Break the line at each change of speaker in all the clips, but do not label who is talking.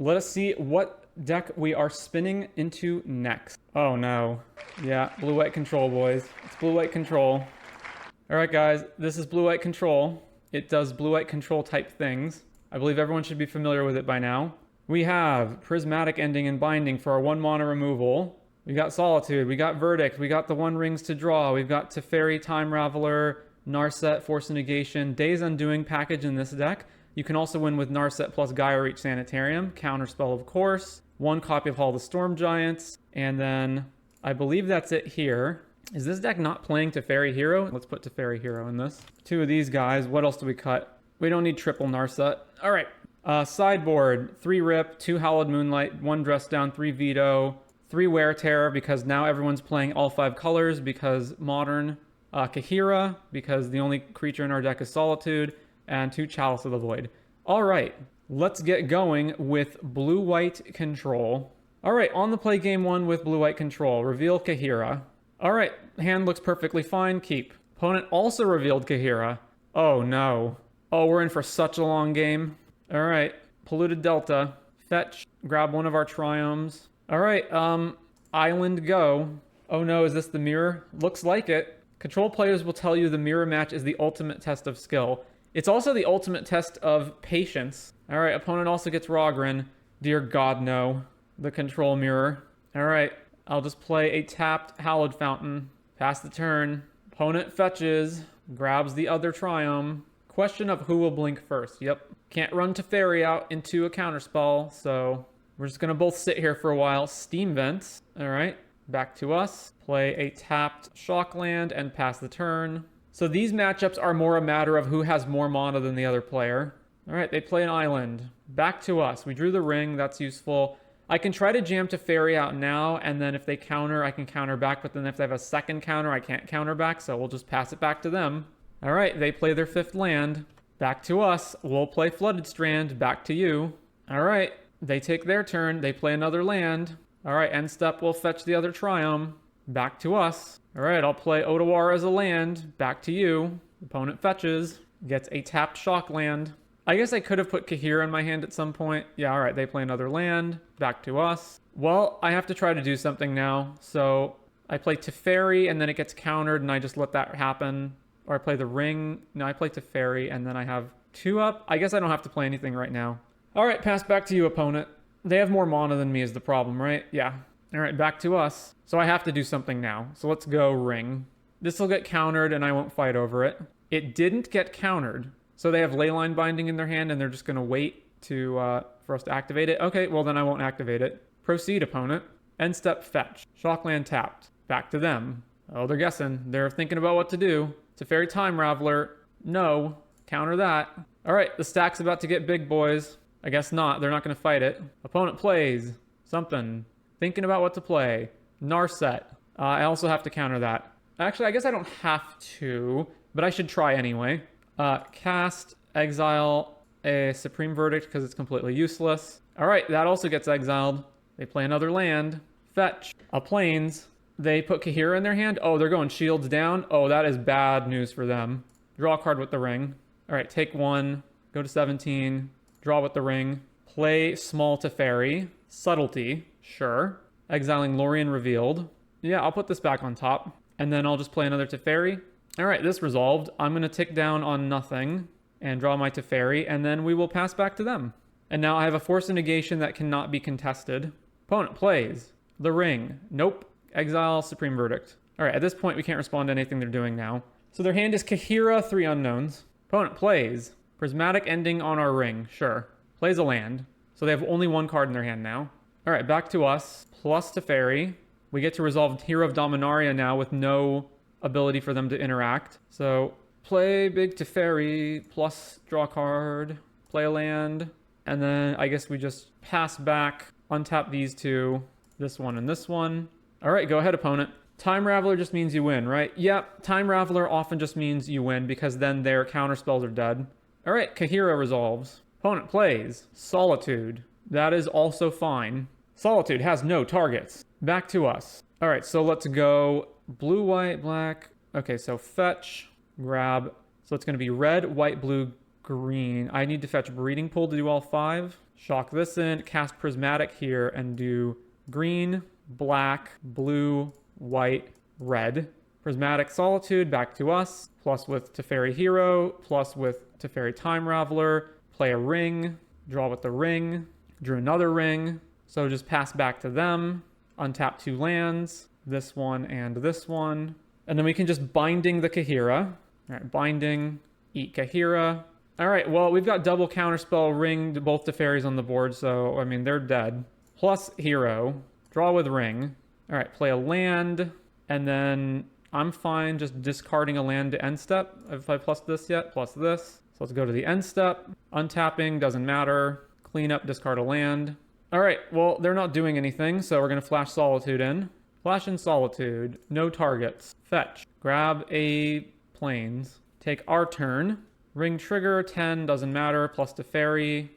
Let us see what deck we are spinning into next. Oh no. Yeah, blue-white control, boys. It's blue-white control. Alright guys, this is blue-white control. It does blue-white control type things. I believe everyone should be familiar with it by now. We have Prismatic Ending and Binding for our 1 mana removal. We got Solitude, we got Verdict, we got the 1 rings to draw, we've got Teferi, Time Raveler, Narset, Force of Negation, Days Undoing package in this deck. You can also win with Narset plus Gaia Reach Sanitarium, Counterspell of course, 1 copy of Hall of the Storm Giants, and then I believe that's it here. Is this deck not playing Teferi Hero? Let's put Teferi Hero in this. 2 of these guys. What else do we cut? We don't need triple Narset. All right. Sideboard, 3 Rip, 2 Hallowed Moonlight, 1 Dress Down, 3 Veto, 3 Wear Terror because now everyone's playing all 5 colors because Modern, Kahira because the only creature in our deck is Solitude, and 2 Chalice of the Void. All right. Let's get going with blue-white control. All right. On the play game 1 with blue-white control. Reveal Kahira. All right, hand looks perfectly fine. Keep. Opponent also revealed Kahira. Oh no. Oh, we're in for such a long game. All right, Polluted Delta. Fetch. Grab one of our Triomes. All right, Island go. Oh no, is this the mirror? Looks like it. Control players will tell you the mirror match is the ultimate test of skill. It's also the ultimate test of patience. All right, opponent also gets Rogren. Dear God, no. The control mirror. All right. I'll just play a tapped Hallowed Fountain. Pass the turn. Opponent fetches. Grabs the other Triome. Question of who will blink first. Yep. Can't run Teferi out into a counterspell, so we're just going to both sit here for a while. Steam Vents. All right. Back to us. Play a tapped Shockland and pass the turn. So these matchups are more a matter of who has more mana than the other player. All right. They play an island. Back to us. We drew the ring. That's useful. I can try to jam Teferi out now, and then if they counter, I can counter back, but then if they have a second counter, I can't counter back, so we'll just pass it back to them. All right, they play their 5th land. Back to us. We'll play Flooded Strand. Back to you. All right, they take their turn. They play another land. All right, end step, we'll fetch the other Triome. Back to us. All right, I'll play Otawara as a land. Back to you. Opponent fetches. Gets a tapped Shock land. I guess I could have put Kahira in my hand at some point. Yeah, all right, they play another land. Back to us. Well, I have to try to do something now. So I play Teferi, and then it gets countered, and I just let that happen. Or I play the ring. No, I play Teferi, and then I have 2 up. I guess I don't have to play anything right now. All right, pass back to you, opponent. They have more mana than me is the problem, right? Yeah. All right, back to us. So I have to do something now. So let's go ring. This will get countered, and I won't fight over it. It didn't get countered. So they have Leyline Binding in their hand, and they're just going to wait to for us to activate it. Okay, well then I won't activate it. Proceed, opponent. End step, fetch. Shockland tapped. Back to them. Oh, they're guessing. They're thinking about what to do. Teferi Time Raveler. No. Counter that. All right, the stack's about to get big, boys. I guess not. They're not going to fight it. Opponent plays. Something. Thinking about what to play. Narset. I also have to counter that. Actually, I guess I don't have to, but I should try anyway. Cast, exile a Supreme Verdict because it's completely useless. All right, that also gets exiled. They play another land. Fetch. A Plains. They put Kahira in their hand. Oh, they're going shields down. Oh, that is bad news for them. Draw a card with the ring. All right, take 1. Go to 17. Draw with the ring. Play small Teferi. Subtlety. Sure. Exiling Lorien revealed. Yeah, I'll put this back on top. And then I'll just play another Teferi. All right, this resolved. I'm going to tick down on nothing and draw my Teferi, and then we will pass back to them. And now I have a Force of Negation that cannot be contested. Opponent plays. The ring. Nope. Exile Supreme Verdict. All right, at this point, we can't respond to anything they're doing now. So their hand is Kahira, 3 unknowns. Opponent plays. Prismatic Ending on our ring. Sure. Plays a land. So they have only 1 card in their hand now. All right, back to us. Plus Teferi. We get to resolve Hero of Dominaria now with no ability for them to interact. So play big Teferi, plus draw a card, play a land, and then I guess we just pass back, untap these 2, this one and this one. All right, go ahead, opponent. Time Raveler just means you win, right? Yep, Time Raveler often just means you win because then their counter spells are dead. All right, Kahira resolves. Opponent plays. Solitude. That is also fine. Solitude has no targets. Back to us. All right, so let's go blue, white, black. Okay, so fetch, grab. So it's going to be red, white, blue, green. I need to fetch Breeding Pool to do all 5. shock this in, cast Prismatic here, and do green, black, blue, white, red. Prismatic Solitude back to us, plus with Teferi Hero, plus with Teferi Time Raveler, play a ring, draw with the ring, drew another ring, so just pass back to them, untap 2 lands, this one and this one, and then we can just Binding the Kahira. All right, Binding, eat Kahira. All right, well, we've got double Counterspell, ring to both Teferis on the board, so, I mean, they're dead. Plus Hero, draw with ring. All right, play a land, and then I'm fine just discarding a land to end step. If I plus this yet, plus this. So let's go to the end step. Untapping, doesn't matter. Clean up, discard a land. All right, well, they're not doing anything, so we're going to flash Solitude in. Flash in Solitude, no targets. Fetch, grab a plains. Take our turn. Ring trigger, 10, doesn't matter. Plus Teferi,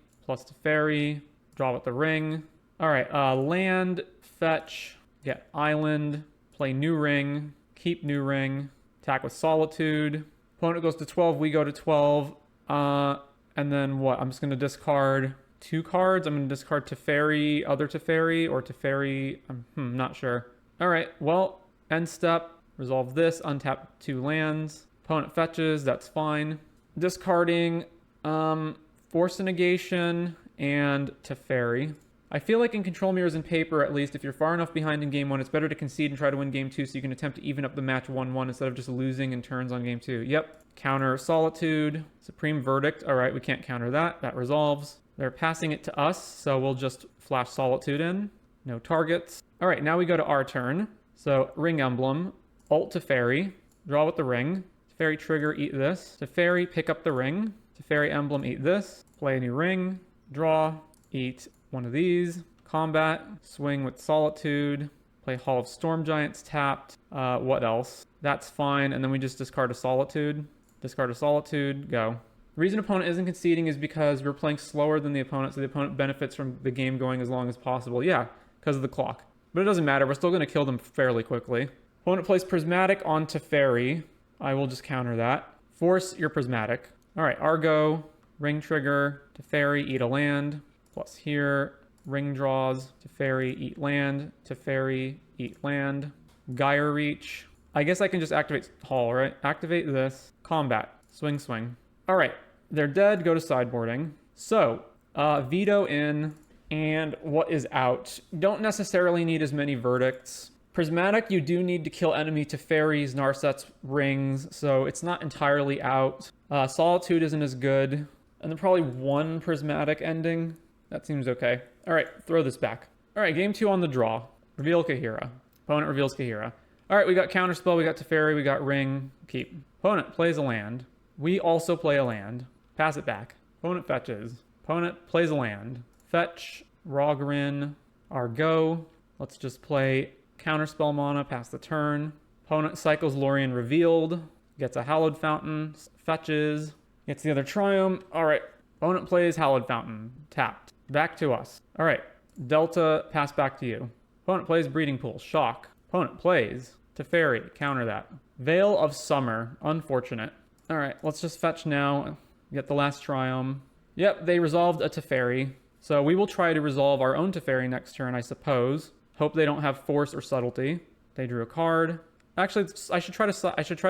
draw with the ring. All right, land, fetch, get island, play new ring. Keep new ring, attack with Solitude. Opponent goes to 12, we go to 12. And then what? I'm just going to discard 2 cards. I'm going to discard Teferi, other Teferi, or Teferi. I'm not sure. All right, well, end step. Resolve this, untap 2 lands. Opponent fetches, that's fine. Discarding Force of Negation and Teferi. I feel like in Control Mirrors and Paper, at least, if you're far enough behind in Game 1, it's better to concede and try to win Game 2 so you can attempt to even up the match 1-1 instead of just losing in turns on Game 2. Yep. Counter Solitude. Supreme Verdict. All right, we can't counter that. That resolves. They're passing it to us, so we'll just flash Solitude in. No targets. All right, now we go to our turn. So, Ring Emblem. Ult Teferi. Draw with the ring. Teferi Trigger, eat this. Teferi, pick up the ring. Teferi Emblem, eat this. Play a new ring. Draw. Eat one of these. Combat, swing with Solitude, play Hall of Storm Giants tapped. What else? That's fine, and then we just discard a Solitude. Discard a Solitude, go. The reason opponent isn't conceding is because we're playing slower than the opponent, so the opponent benefits from the game going as long as possible. Yeah, because of the clock. But it doesn't matter, we're still going to kill them fairly quickly. Opponent plays Prismatic on Teferi. I will just counter that. Force your Prismatic. All right, Argo, ring trigger, Teferi, eat a land. Plus here, ring draws, Teferi, eat land, Teferi, eat land, Gyre Reach. I guess I can just activate Hall, right? Activate this, combat, swing, swing. All right, they're dead, go to sideboarding. So, veto in, and what is out? Don't necessarily need as many verdicts. Prismatic, you do need to kill enemy Teferis, Narsets, rings, so it's not entirely out. Solitude isn't as good, and then probably 1 Prismatic ending. That seems okay. All right, throw this back. All right, game 2 on the draw. Reveal Kahira. Opponent reveals Kahira. All right, we got Counterspell, we got Teferi, we got Ring, keep. Opponent plays a land. We also play a land. Pass it back. Opponent fetches. Opponent plays a land. Fetch, Rogrin, Argo. Let's just play Counterspell mana, pass the turn. Opponent cycles Lorien Revealed. Gets a Hallowed Fountain, fetches. Gets the other Triumph. All right, opponent plays Hallowed Fountain, tapped. Back to us. All right, Delta, pass back to you. Opponent plays Breeding Pool, shock. Opponent plays Teferi, counter that. Veil of Summer, unfortunate. All right, let's just fetch now. Get the last Triumph. Yep, they resolved a Teferi. So we will try to resolve our own Teferi next turn, I suppose. Hope they don't have Force or Subtlety. They drew a card. Actually, I should try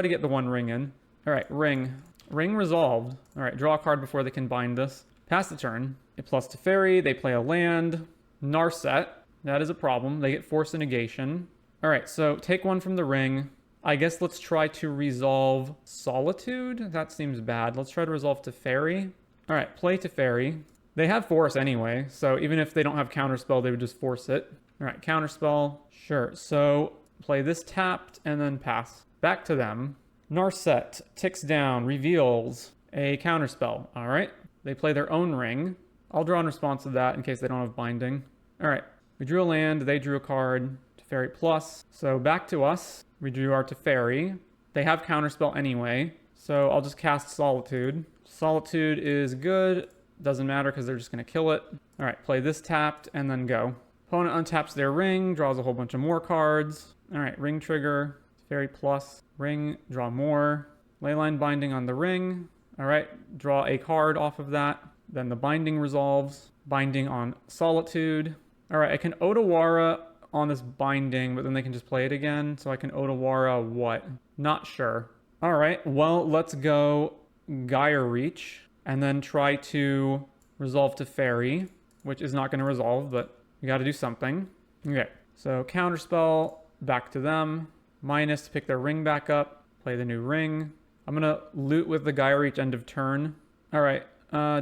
to get the 1 ring in. All right, ring. Ring resolved. All right, draw a card before they can bind this. Pass the turn. It plus Teferi, they play a land. Narset, that is a problem. They get Force and Negation. All right, so take 1 from the ring. I guess let's try to resolve Solitude. That seems bad. Let's try to resolve Teferi. All right, play Teferi. They have Force anyway, so even if they don't have Counterspell, they would just force it. All right, Counterspell. Sure, so play this tapped and then pass. Back to them. Narset ticks down, reveals a Counterspell. All right, they play their own ring. I'll draw in response to that in case they don't have binding. All right, we drew a land, they drew a card, Teferi plus. So back to us, we drew our Teferi. They have Counterspell anyway, so I'll just cast Solitude. Solitude is good, doesn't matter because they're just gonna kill it. All right, play this tapped and then go. Opponent untaps their ring, draws a whole bunch of more cards. All right, ring trigger, Teferi plus, ring, draw more. Leyline binding on the ring. All right, draw a card off of that. Then the binding resolves. Binding on Solitude. All right, I can Otawara on this binding, but then they can just play it again. So I can Otawara what? Not sure. All right, well, let's go Gyre Reach and then try to resolve to Fairy, which is not going to resolve, but we got to do something. Okay, so Counterspell, back to them. Minus to pick their ring back up, play the new ring. I'm going to loot with the Gyre Reach end of turn. All right,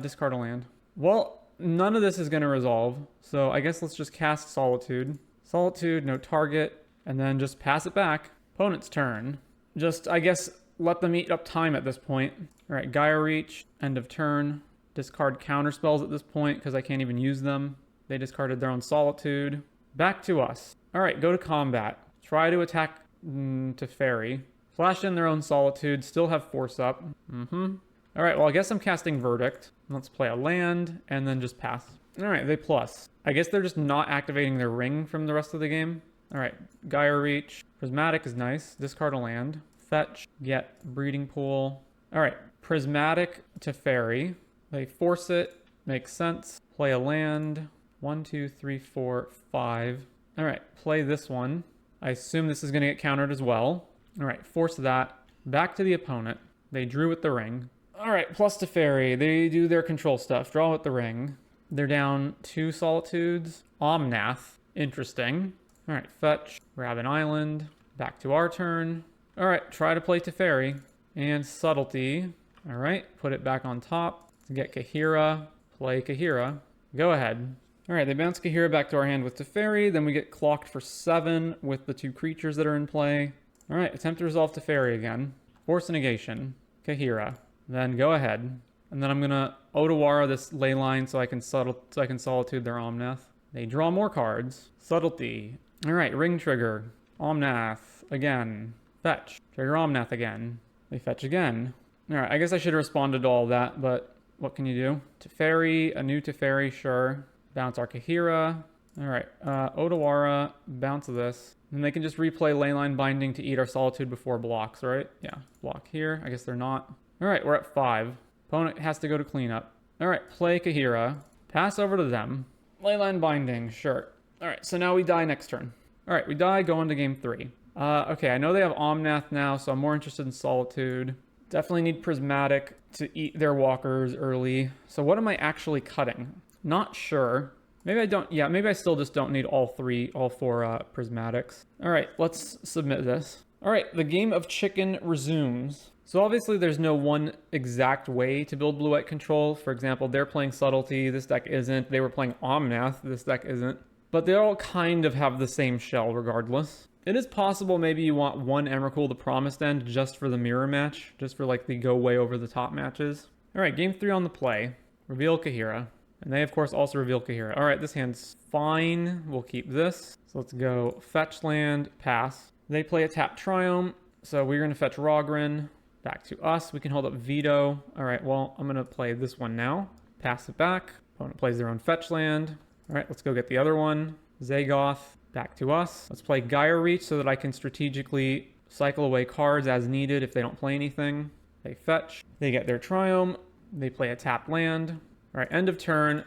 discard a land. Well, none of this is going to resolve, so I guess let's just cast Solitude. Solitude, no target, and then just pass it back. Opponent's turn. Just, I guess, let them eat up time at this point. All right, Gyre Reach, end of turn. Discard counter spells at this point because I can't even use them. They discarded their own Solitude. Back to us. All right, go to combat. Try to attack to Fairy. Flash in their own Solitude, still have Force up. All right, well, I guess I'm casting Verdict. Let's play a land and then just pass. All right, they plus. I guess they're just not activating their ring from the rest of the game. All right, Gyre Reach. Prismatic is nice. Discard a land. Fetch. Get Breeding Pool. All right, Prismatic to Fairy. They force it. Makes sense. Play a land. 1, 2, 3, 4, 5. All right, play this one. I assume this is going to get countered as well. All right, force that. Back to the opponent. They drew with the ring. All right, plus to Fairy. They do their control stuff. Draw with the ring. They're down 2 Solitudes. Omnath. Interesting. All right, fetch. Grab an island. Back to our turn. All right, try to play Teferi. And Subtlety. All right, put it back on top. Get Kahira. Play Kahira. Go ahead. All right, they bounce Kahira back to our hand with Teferi. Then we get clocked for 7 with the 2 creatures that are in play. All right, attempt to resolve Teferi again. Force a negation. Kahira. Then go ahead. And then I'm gonna Otawara this Leyline so I can Solitude their Omnath. They draw more cards. Subtlety. All right, ring trigger. Omnath again. Fetch. Trigger Omnath again. They fetch again. All right, I guess I should have responded to all that, but what can you do? Teferi, a new Teferi, sure. Bounce our Kahira. All right, Otawara, bounce this. And they can just replay Leyline Binding to eat our Solitude before blocks, right? Yeah, block here. I guess they're not. All right, we're at 5. Opponent has to go to cleanup. All right, play Kahira. Pass over to them. Leyline Binding, sure. All right, so now we die next turn. All right, we die, go into game 3. Okay, I know they have Omnath now, so I'm more interested in Solitude. Definitely need Prismatic to eat their walkers early. So what am I actually cutting? Not sure. Maybe I don't, yeah, maybe I still just don't need all 4 Prismatics. All right, let's submit this. All right, the game of chicken resumes. So obviously there's no one exact way to build blue-white control. For example, they're playing Subtlety, this deck isn't. They were playing Omnath, this deck isn't. But they all kind of have the same shell regardless. It is possible maybe you want one Emrakul the Promised End just for the mirror match, just for like the go way over the top matches. All right, game 3 on the play. Reveal Kahira. And they of course also reveal Kahira. All right, this hand's fine. We'll keep this. So let's go fetch land, pass. They play a tap Triome. So we're gonna fetch Rogren. Back to us, we can hold up Veto. All right, well, I'm gonna play this one now. Pass it back. Opponent plays their own fetch land. All right, let's go get the other one. Zagoth, back to us. Let's play Gyre Reach so that I can strategically cycle away cards as needed if they don't play anything. They fetch, they get their Triome, they play a tapped land. All right, end of turn,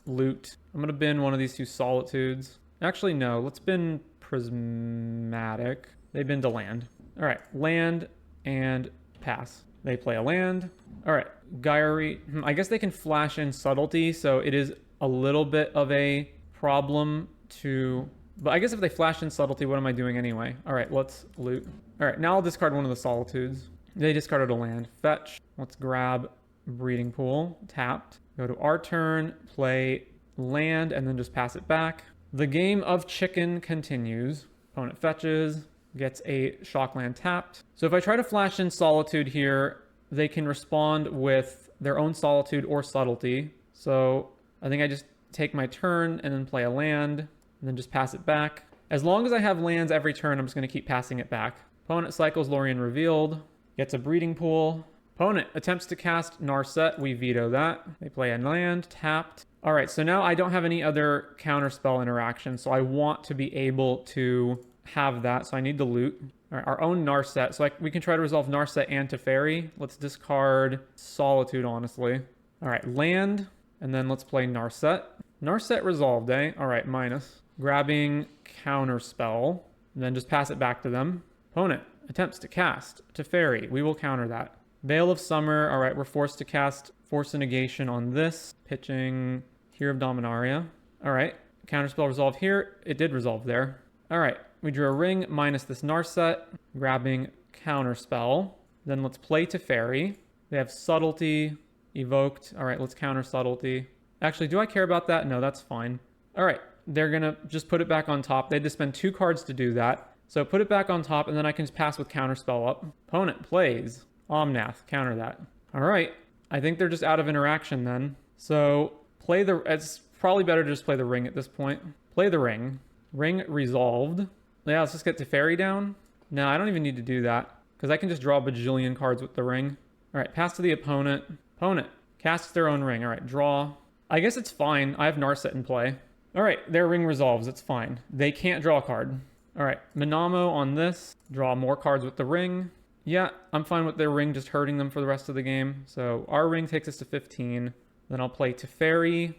loot. I'm gonna bin one of these 2 Solitudes. Actually, no, let's bin Prismatic. They bin to land. All right, land and pass. They play a land. All right, Gyre Reach. I guess they can flash in Subtlety, so it is a little bit of a problem to... But I guess if they flash in Subtlety, what am I doing anyway? All right, let's loot. All right, now I'll discard one of the Solitudes. They discarded a land. Fetch. Let's grab Breeding Pool. Tapped. Go to our turn, play land, and then just pass it back. The game of chicken continues. Opponent fetches, gets a shock land tapped. So if I try to flash in Solitude here, they can respond with their own Solitude or Subtlety. So I think I just take my turn and then play a land, and then just pass it back. As long as I have lands every turn, I'm just going to keep passing it back. Opponent cycles Lorien Revealed, gets a Breeding Pool. Opponent attempts to cast Narset, we veto that. They play a land, tapped. All right, so now I don't have any other counterspell interaction, so I want to be able to have that, so I need to loot. All right, our own Narset, so we can try to resolve Narset and Teferi. Let's discard Solitude, honestly. All right, land, And then let's play Narset. Narset resolved, eh? All right, minus. Grabbing Counterspell. And then just pass it back to them. Opponent attempts to cast Teferi. We will counter that. Veil of Summer. All right, we're forced to cast Force of Negation on this. Pitching Hero of Dominaria. All right, Counterspell resolve here. It did resolve there. All right, we drew a ring minus this Narset. Grabbing Counterspell. Then let's play Teferi. They have Subtlety evoked. All right, let's counter Subtlety. Actually, do I care about that? No, that's fine. All right, they're going to just put it back on top. They had to spend 2 cards to do that. So put it back on top, and then I can just pass with Counterspell up. Opponent plays Omnath. Counter that. All right, I think they're just out of interaction then. So play the... It's probably better to just play the ring at this point. Play the ring. Ring resolved. Yeah, let's just get Teferi down. No, I don't even need to do that, because I can just draw a bajillion cards with the ring. All right, pass to the opponent. Opponent casts their own ring. All right, draw. I guess it's fine. I have Narset in play. All right, their ring resolves. It's fine. They can't draw a card. All right, Minamo on this. Draw more cards with the ring. Yeah, I'm fine with their ring just hurting them for the rest of the game. So our ring takes us to 15. Then I'll play Teferi.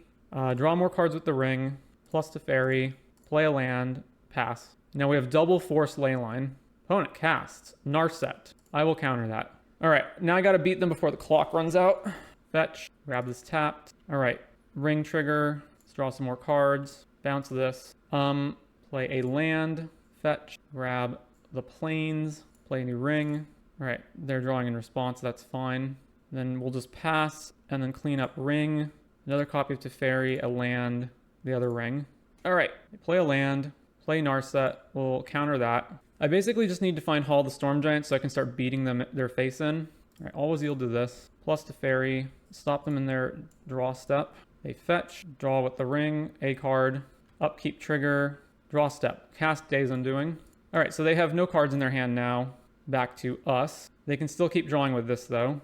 Draw more cards with the ring. Plus Teferi. Play a land. Pass. Now we have double force Leyline. Opponent casts Narset. I will counter that. All right, now I got to beat them before the clock runs out. Fetch. Grab this tapped. All right, ring trigger. Let's draw some more cards. Bounce this. Play a land. Fetch. Grab the plains. Play a new ring. All right, they're drawing in response. That's fine. Then we'll just pass and then clean up ring. Another copy of Teferi, a land, the other ring. All right, play a land. Play Narset. We'll counter that. I basically just need to find Hall of the Storm Giants so I can start beating them their face in. All right, always yield to this. Plus Teferi. Stop them in their draw step. They fetch. Draw with the ring. A card. Upkeep trigger. Draw step. Cast Days Undoing. All right, so they have no cards in their hand now. Back to us. They can still keep drawing with this, though.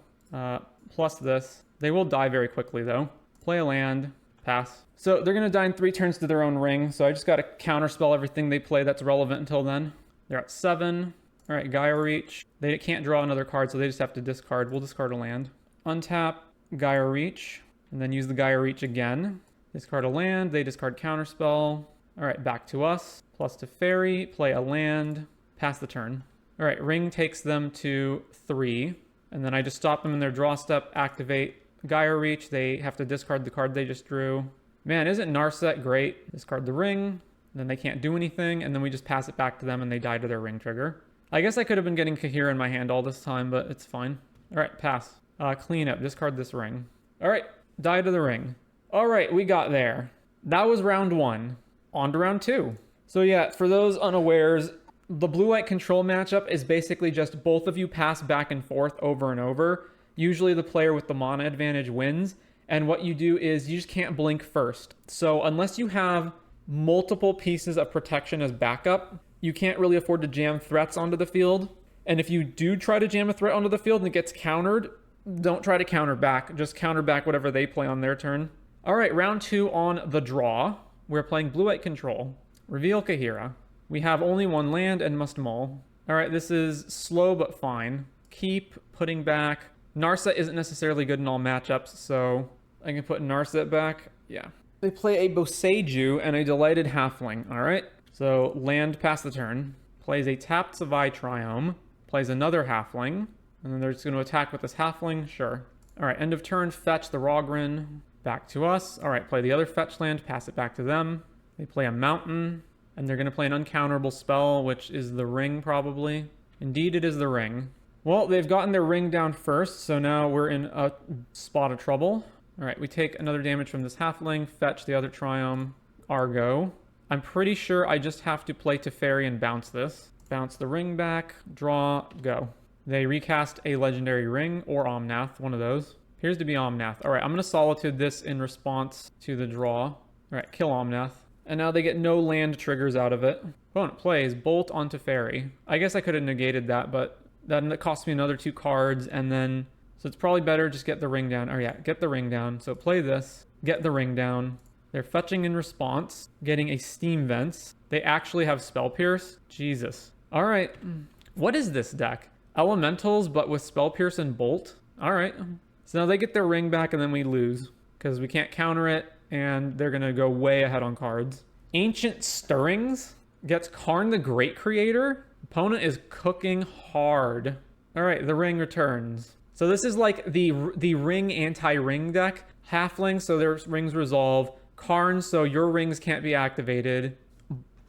Plus this. They will die very quickly, though. Play a land. Pass. So they're going to die in 3 turns to their own ring, so I just got to counterspell everything they play that's relevant until then. They're at 7. All right, Gaia Reach. They can't draw another card, so they just have to discard. We'll discard a land. Untap, Gaia Reach, and then use the Gaia Reach again. Discard a land. They discard Counterspell. All right, back to us. Plus Teferi, play a land, pass the turn. All right, Ring takes them to 3, and then I just stop them in their draw step, activate Gaia Reach. They have to discard the card they just drew. Man, isn't Narset great? Discard the ring, then they can't do anything, and then we just pass it back to them and they die to their ring trigger. I guess I could have been getting Kahira in my hand all this time, but it's fine. All right, pass. Clean up, discard this ring. All right, die to the ring. All right, we got there. That was round 1. On to round 2. So yeah, for those unawares, the blue-white control matchup is basically just both of you pass back and forth over and over. Usually the player with the mana advantage wins, and what you do is you just can't blink first. So unless you have multiple pieces of protection as backup, you can't really afford to jam threats onto the field. And if you do try to jam a threat onto the field and it gets countered, don't try to counter back. Just counter back whatever they play on their turn. All right, round 2 on the draw. We're playing blue-white control. Reveal Kahira. We have only 1 land and must mull. All right, this is slow but fine. Keep putting back. Narset isn't necessarily good in all matchups, so I can put Narset back. Yeah. They play a Boseiju and a Delighted Halfling. All right. So land past the turn. Plays a tapped Savai Triome. Plays another Halfling. And then they're just going to attack with this Halfling. Sure. All right. End of turn. Fetch the Rogren. Back to us. All right. Play the other fetch land. Pass it back to them. They play a Mountain. And they're going to play an uncounterable spell, which is the Ring probably. Indeed, it is the Ring. Well, they've gotten their ring down first, so now we're in a spot of trouble. All right, we take another damage from this Halfling, fetch the other Triome, Argo. I'm pretty sure I just have to play Teferi and bounce this. Bounce the ring back, draw, go. They recast a legendary ring or Omnath, one of those. Appears to be Omnath. All right, I'm going to Solitude this in response to the draw. All right, kill Omnath. And now they get no land triggers out of it. Opponent plays Bolt on Teferi. I guess I could have negated that, but then it cost me another 2 cards, and then... So it's probably better just get the ring down. Oh yeah, get the ring down. So play this, get the ring down. They're fetching in response, getting a Steam Vents. They actually have Spell Pierce. Jesus. All right. What is this deck? Elementals, but with Spell Pierce and Bolt? All right. So now they get their ring back, and then we lose. because we can't counter it, and they're going to go way ahead on cards. Ancient Stirrings gets Karn the Great Creator. Opponent is cooking hard. All right, the ring returns. So this is like the ring anti-ring deck. Halfling, so their rings resolve. Karn, so your rings can't be activated.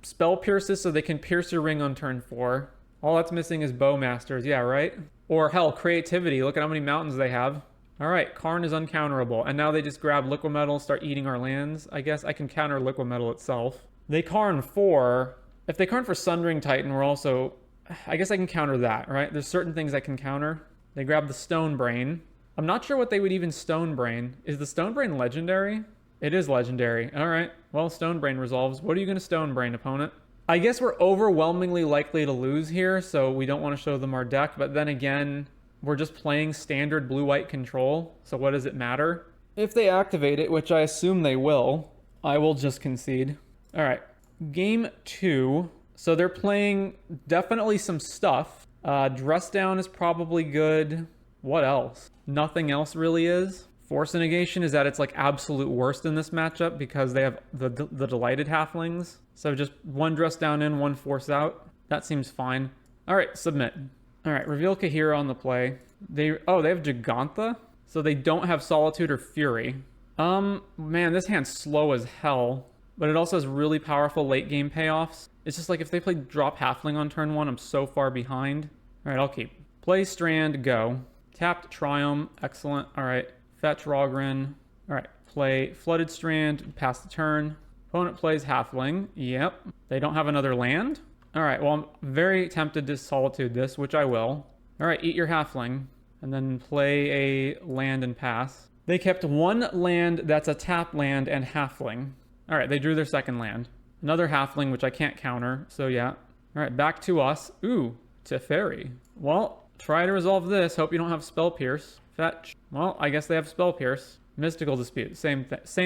Spell Pierces, so they can pierce your ring on turn 4. All that's missing is Bowmasters, yeah, right? Or hell, Creativity. Look at how many mountains they have. All right, Karn is uncounterable. And now they just grab Liquid Metal, start eating our lands. I guess I can counter Liquid Metal itself. They Karn 4. If they Karn for Sundering Titan, we're also... I guess I can counter that, right? There's certain things I can counter. They grab the Stone Brain. I'm not sure what they would even Stone Brain. Is the Stone Brain legendary? It is legendary. All right. Well, Stone Brain resolves. What are you going to Stone Brain, opponent? I guess we're overwhelmingly likely to lose here, so we don't want to show them our deck. But then again, we're just playing standard blue-white control, so what does it matter? If they activate it, which I assume they will, I will just concede. All right. Game 2. So they're playing definitely some stuff. Dress Down is probably good. What else? Nothing else really is. Force Negation is at its like absolute worst in this matchup because they have the Delighted Halflings. So just one Dress Down in, one Force out. That seems fine. All right, submit. All right, reveal Kahira on the play. They have Gigantha, so they don't have Solitude or Fury. Man, this hand's slow as hell, but it also has really powerful late game payoffs. It's just like if they play Drop Halfling on turn 1, I'm so far behind. All right, I'll keep. Play Strand, go. Tapped Triumph, excellent. All right, fetch Rogren. All right, play Flooded Strand, pass the turn. Opponent plays Halfling, yep. They don't have another land? All right, well, I'm very tempted to Solitude this, which I will. All right, eat your Halfling, and then play a land and pass. They kept one land that's a tap land and Halfling. All right, they drew their second land. Another Halfling, which I can't counter, so yeah. All right, back to us. Ooh, Teferi. Well, try to resolve this. Hope you don't have Spell Pierce. Fetch. Well, I guess they have Spell Pierce. Mystical Dispute. Same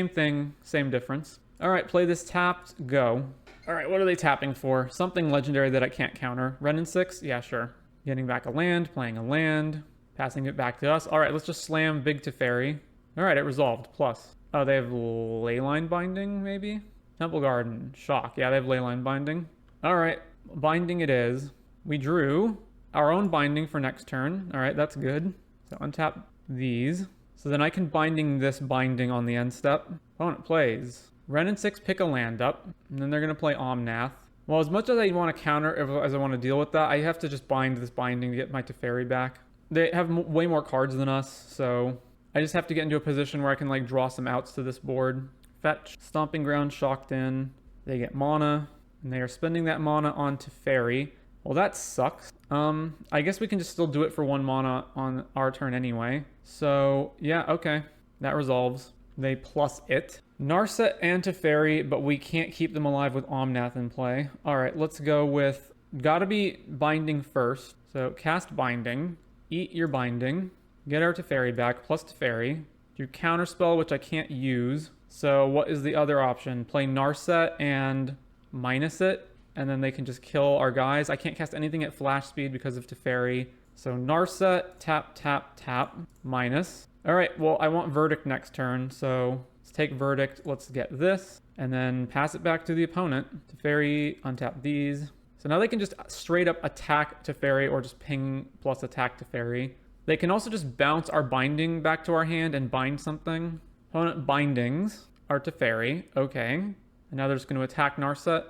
thing, same difference. All right, play this tapped. Go. All right, what are they tapping for? Something legendary that I can't counter. Renin 6? Yeah, sure. Getting back a land, playing a land, passing it back to us. All right, let's just slam Big Teferi. All right, it resolved. Plus. Oh, they have Leyline Binding, maybe? Temple Garden. Shock. Yeah, they have Leyline Binding. All right, Binding it is. We drew our own Binding for next turn. All right, that's good. So untap these. So then I can Binding this Binding on the end step. Opponent plays. Renin 6, pick a land up. And then they're going to play Omnath. Well, as much as I want to counter, as I want to deal with that, I have to just bind this Binding to get my Teferi back. They have way more cards than us, so I just have to get into a position where I can like draw some outs to this board. Fetch, Stomping Ground, Shocked in. They get mana, and they are spending that mana on Teferi. Well, that sucks. I guess we can just still do it for 1 mana on our turn anyway. So, yeah, okay. That resolves. They plus it. Narset and Teferi, but we can't keep them alive with Omnath in play. All right, let's go with... Gotta be Binding first. So, cast Binding. Eat your Binding. Get our Teferi back, plus Teferi. Do Counterspell, which I can't use. So, what is the other option? Play Narset and minus it. And then they can just kill our guys. I can't cast anything at flash speed because of Teferi. So Narset, tap, tap, tap, minus. All right, well, I want Verdict next turn. So let's take Verdict. Let's get this. And then pass it back to the opponent. Teferi, untap these. So now they can just straight up attack Teferi or just ping plus attack Teferi. They can also just bounce our Binding back to our hand and bind something. Opponent Bindings are Teferi. Okay. And now they're just going to attack Narset.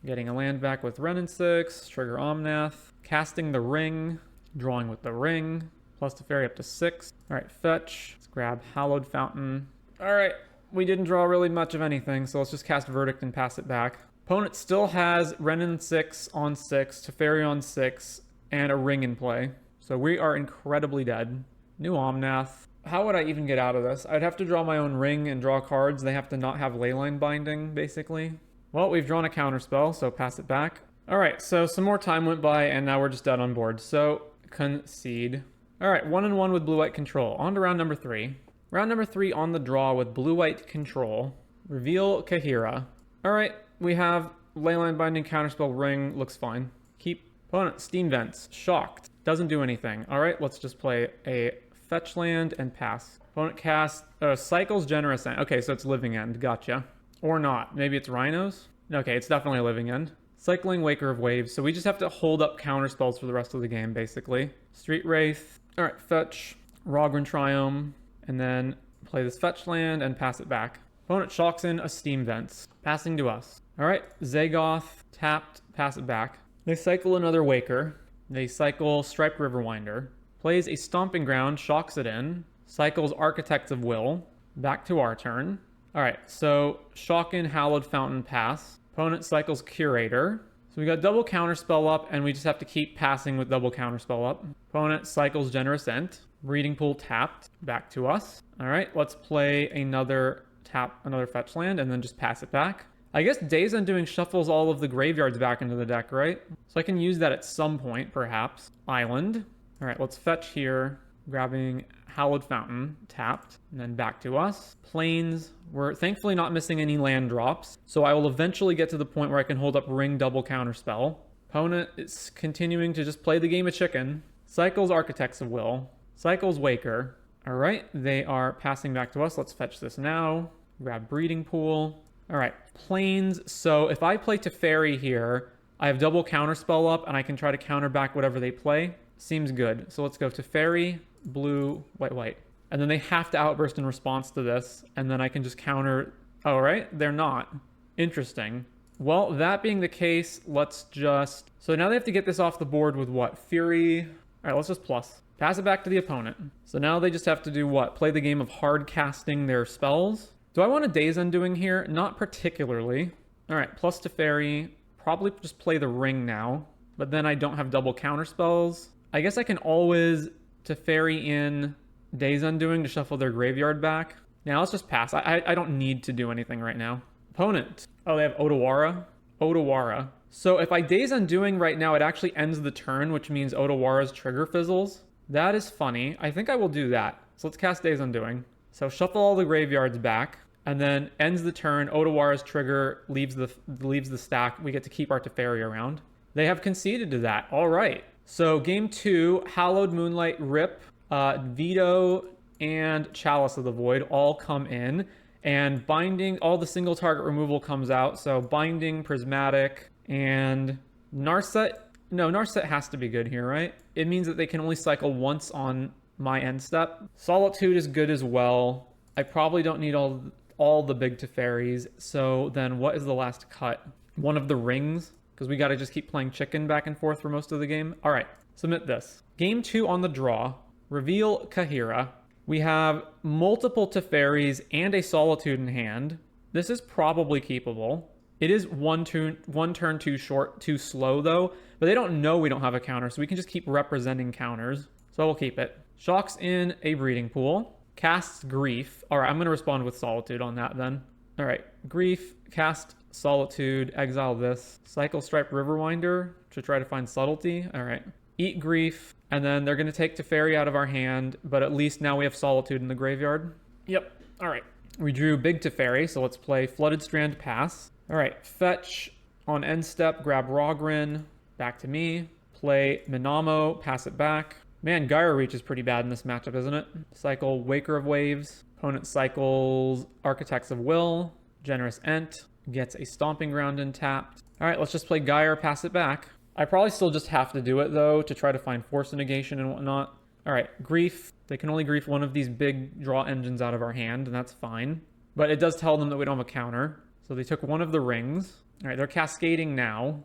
Getting a land back with Renin 6, trigger Omnath, casting the Ring, drawing with the Ring, plus Teferi up to 6. All right, fetch. Let's grab Hallowed Fountain. All right, we didn't draw really much of anything, so let's just cast Verdict and pass it back. Opponent still has Renin 6 on 6, Teferi on 6, and a Ring in play. So we are incredibly dead. New Omnath. How would I even get out of this? I'd have to draw my own Ring and draw cards. They have to not have Leyline Binding, basically. Well, we've drawn a counterspell, so pass it back. All right, so some more time went by, and now we're just dead on board. So, concede. All right, 1-1 with blue-white control. On to round number 3. Round number 3 on the draw with blue-white control. Reveal Kahira. All right, we have Leyline Binding, counterspell, Ring. Looks fine. Keep. Opponent, Steam Vents. Shocked. Doesn't do anything. All right, let's just play a fetch land and pass. Opponent casts, cycles Generous End. Okay, so it's Living End. Gotcha. Or not. Maybe it's Rhinos? Okay, it's definitely a Living End. Cycling Waker of Waves. So we just have to hold up counter spells for the rest of the game, basically. Street Wraith. All right, fetch. Rogren Triome. And then play this fetch land and pass it back. Opponent shocks in a Steam Vents. Passing to us. All right, Zagoth. Tapped. Pass it back. They cycle another Waker. They cycle Striped Riverwinder. Plays a Stomping Ground. Shocks it in. Cycles Architects of Will. Back to our turn. All right, so shock in Hallowed Fountain, pass. Opponent cycles Curator. So we got double counterspell up, and we just have to keep passing with double counterspell up. Opponent cycles Generous Ent. Breeding Pool tapped. Back to us. All right, let's play another fetch land, and then just pass it back. I guess Days Undoing shuffles all of the graveyards back into the deck, right? So I can use that at some point, perhaps. Island. All right, let's fetch here. Grabbing Hallowed Fountain, tapped, and then back to us. Plains, we're thankfully not missing any land drops, so I will eventually get to the point where I can hold up Ring double counterspell. Opponent is continuing to just play the game of chicken. Cycles Architects of Will. Cycles Waker. All right, they are passing back to us. Let's fetch this now. Grab Breeding Pool. All right, Plains. So if I play Teferi here, I have double counterspell up, and I can try to counter back whatever they play. Seems good. So let's go Teferi, blue, white, white. And then they have to outburst in response to this, and then I can just counter. Oh, right? They're not. Interesting. Well, that being the case, let's just... So now they have to get this off the board with what? Fury? All right, let's just plus. Pass it back to the opponent. So now they just have to do what? Play the game of hard casting their spells? Do I want a Days Undoing here? Not particularly. All right, plus Teferi. Probably just play the Ring now, but then I don't have double counter spells. I guess I can always Teferi in Days Undoing to shuffle their graveyard back. Now let's just pass. I don't need to do anything right now. Opponent. Oh, they have Otawara. Otawara. So if I Days Undoing right now, it actually ends the turn, which means Otawara's trigger fizzles. That is funny. I think I will do that. So let's cast Days Undoing. So shuffle all the graveyards back, and then ends the turn. Otawara's trigger leaves the stack. We get to keep our Teferi around. They have conceded to that. All right. So game 2, Hallowed Moonlight, Rip, Veto, and Chalice of the Void all come in. And Binding, all the single target removal comes out. So Binding, Prismatic, and Narset. No, Narset has to be good here, right? It means that they can only cycle once on my end step. Solitude is good as well. I probably don't need all the big Teferis. So then what is the last cut? One of the rings? Because we got to just keep playing chicken back and forth for most of the game. All right, submit this. Game 2 on the draw. Reveal Kahira. We have multiple Teferis and a Solitude in hand. This is probably keepable. It is one turn too short, too slow though. But they don't know we don't have a counter, so we can just keep representing counters. So we'll keep it. Shocks in a Breeding Pool. Casts Grief. All right, I'm going to respond with Solitude on that then. All right, Grief, cast Solitude, exile this. Cycle Striped Riverwinder to try to find subtlety. All right. Eat Grief, and then they're going to take Teferi out of our hand, but at least now we have Solitude in the graveyard. Yep. All right. We drew big Teferi, so let's play Flooded Strand, pass. All right. Fetch on end step, grab Rogren, back to me. Play Minamo, pass it back. Man, Gyro Reach is pretty bad in this matchup, isn't it? Cycle Waker of Waves. Opponent cycles Architects of Will. Generous Ent. Gets a Stomping Ground in tapped. All right, let's just play Gyre, pass it back. I probably still just have to do it, though, to try to find Force Negation and whatnot. All right, Grief. They can only Grief one of these big draw engines out of our hand, and that's fine. But it does tell them that we don't have a counter. So they took one of the rings. All right, they're cascading now.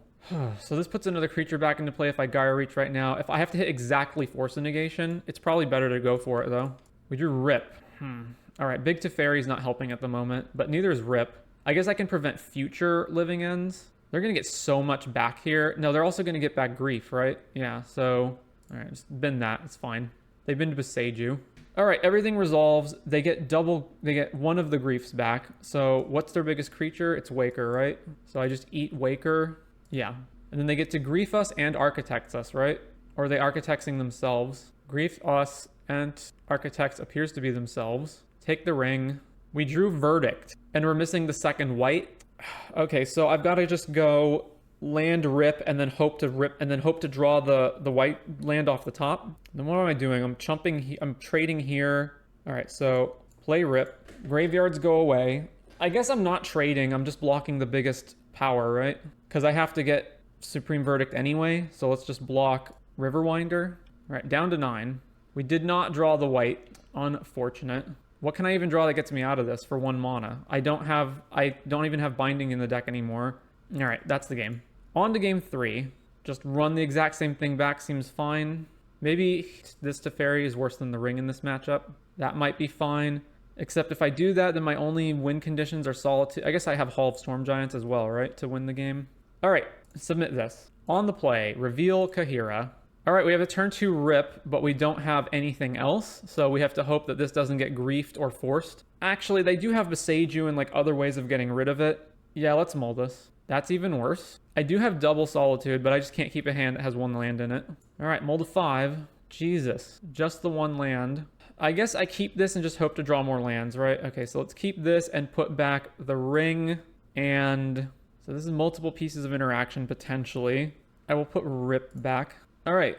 So this puts another creature back into play if I Gyre Reach right now. If I have to hit exactly Force Negation, it's probably better to go for it, though. We drew Rip. All right, Big Teferi's not helping at the moment, but neither is Rip. I guess I can prevent future Living Ends. They're going to get so much back here. No, they're also going to get back Grief, right? Yeah, so... All right, just bend that. It's fine. They've been to Beseiju. All right, everything resolves. They get one of the Griefs back. So what's their biggest creature? It's Waker, right? So I just eat Waker. Yeah. And then they get to Grief us and Architects us, right? Or are they Architecting themselves? Grief us and Architects appears to be themselves. Take the ring. We drew Verdict, and we're missing the second white. Okay, so I've got to just go land Rip and then hope to draw the white land off the top. Then what am I doing? I'm trading here. All right, so play Rip. Graveyards go away. I guess I'm not trading. I'm just blocking the biggest power, right? Because I have to get Supreme Verdict anyway. So let's just block Riverwinder. All right, down to 9. We did not draw the white. Unfortunate. What can I even draw that gets me out of this for 1 mana? I don't even have Binding in the deck anymore. All right, that's the game. On to game 3. Just run the exact same thing back seems fine. Maybe this Teferi is worse than the Ring in this matchup. That might be fine. Except if I do that, then my only win conditions are Solitude. I guess I have Hall of Storm Giants as well, right? To win the game. All right, submit this. On the play, reveal Kahira. All right, we have a turn 2 Rip, but we don't have anything else. So we have to hope that this doesn't get griefed or forced. Actually, they do have Beseiju and like other ways of getting rid of it. Yeah, let's mull this. That's even worse. I do have double Solitude, but I just can't keep a hand that has 1 land in it. All right, mull to 5. Jesus, just the 1 land. I guess I keep this and just hope to draw more lands, right? Okay, so let's keep this and put back the Ring. And so this is multiple pieces of interaction, potentially. I will put Rip back. All right,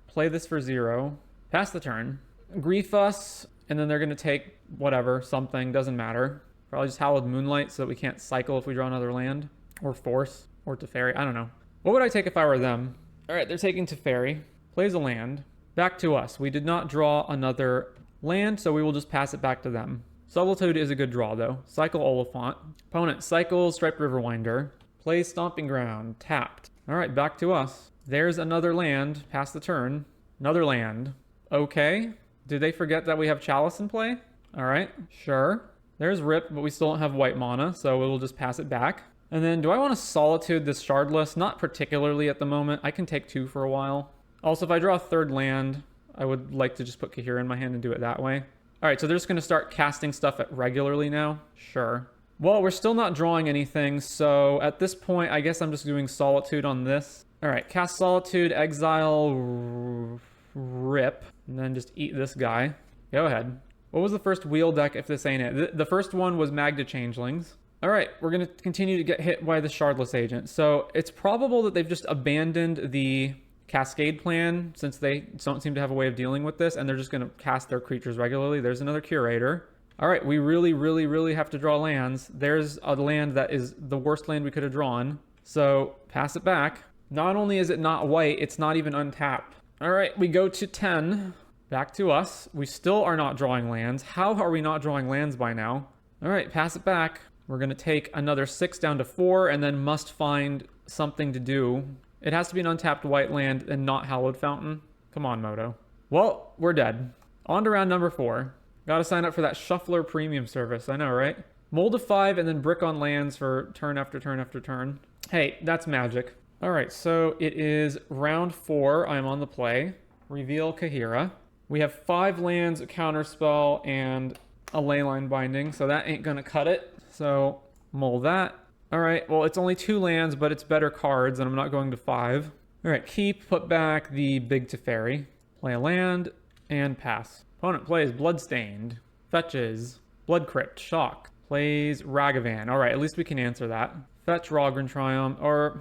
play this for 0. Pass the turn. Grief us, and then they're going to take whatever, something, doesn't matter. Probably just Hallowed Moonlight so that we can't cycle if we draw another land. Or Force, or Teferi, I don't know. What would I take if I were them? All right, they're taking Teferi. Plays a land. Back to us. We did not draw another land, so we will just pass it back to them. Solitude is a good draw, though. Cycle Oliphant. Opponent cycles Striped Riverwinder. Plays Stomping Ground. Tapped. All right, back to us. There's another land. Pass the turn. Another land. Okay. Did they forget that we have Chalice in play? All right, sure. There's Rip, but we still don't have white mana, so we'll just pass it back. And then do I want to Solitude this Shardless? Not particularly at the moment. I can take 2 for a while. Also, if I draw a 3rd land, I would like to just put Kahira in my hand and do it that way. All right, so they're just going to start casting stuff regularly now. Sure. Well, we're still not drawing anything, so at this point, I guess I'm just doing Solitude on this. All right, cast Solitude, exile, Rip, and then just eat this guy. Go ahead. What was the first wheel deck if this ain't it? The first one was Magda Changelings. All right, we're going to continue to get hit by the Shardless Agent. So it's probable that they've just abandoned the Cascade plan since they don't seem to have a way of dealing with this, and they're just going to cast their creatures regularly. There's another Curator. All right, we really have to draw lands. There's a land that is the worst land we could have drawn. So pass it back. Not only is it not white, it's not even untapped. All right, we go to 10. Back to us. We still are not drawing lands. How are we not drawing lands by now? All right, pass it back. We're going to take another 6 down to 4 and then must find something to do. It has to be an untapped white land and not Hallowed Fountain. Come on, Moto. Well, we're dead. On to round number 4. Gotta sign up for that Shuffler premium service. I know, right? Mold to 5 and then brick on lands for turn after turn after turn. Hey, that's magic. All right, so it is round 4. I'm on the play. Reveal Kahira. We have 5 lands, a counterspell, and a Leyline Binding, so that ain't gonna cut it. So, mull that. All right, well, it's only 2 lands, but it's better cards, and I'm not going to 5. All right, keep, put back the big Teferi. Play a land, and pass. Opponent plays Bloodstained. Fetches. Blood Crypt. Shock. Plays Ragavan. All right, at least we can answer that. Fetch Rogren Triumph, or,